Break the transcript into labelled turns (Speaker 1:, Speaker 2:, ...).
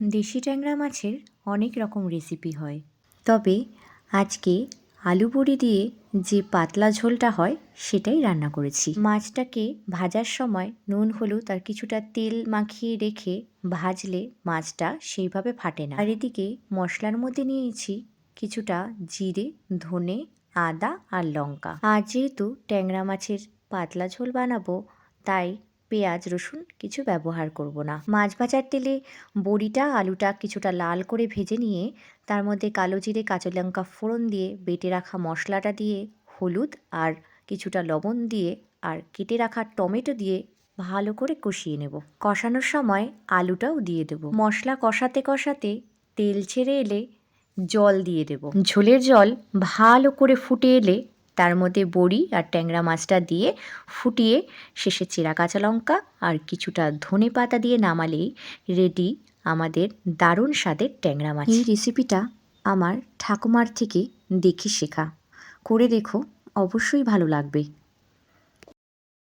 Speaker 1: দেশি ট্যাংরা মাছের অনেক রকম রেসিপি হয়, তবে আজকে আলু বড়ি দিয়ে যে পাতলা ঝোলটা হয় সেটাই রান্না করেছি। মাছটাকে ভাজার সময় নুন হলুদ আর কিছুটা তেল মাখিয়ে রেখে ভাজলে মাছটা সেইভাবে ফাটে না। আর এদিকে মশলার মধ্যে নিয়েছি কিছুটা জিরে, ধনে, আদা আর লঙ্কা। আর যেহেতু ট্যাংরা মাছের পাতলা ঝোল বানাবো, তাই পেঁয়াজ রসুন কিছু ব্যবহার করব না। মাছ ভাজার তেলে বড়িটা আলুটা কিছুটা লাল করে ভেজে নিয়ে তার মধ্যে কালো জিরে কাঁচা লঙ্কা ফোড়ন দিয়ে বেটে রাখা মশলাটা দিয়ে হলুদ আর কিছুটা লবণ দিয়ে আর কেটে রাখা টমেটো দিয়ে ভালো করে কষিয়ে নেব। কষানোর সময় আলুটাও দিয়ে দেব। মশলা কষাতে কষাতে তেল ছেড়ে এলে জল দিয়ে দেব। ঝোলের জল ভালো করে ফুটে এলে তার মধ্যে বড়ি আর ট্যাংরা মাছটা দিয়ে ফুটিয়ে শেষে চেরা কাঁচা লঙ্কা আর কিছুটা ধনে পাতা দিয়ে নামালেই রেডি আমাদের দারুণ স্বাদের ট্যাংরা মাছ। এই রেসিপিটা আমার ঠাকুমার থেকে দেখে শেখা। করে দেখো, অবশ্যই ভালো লাগবে।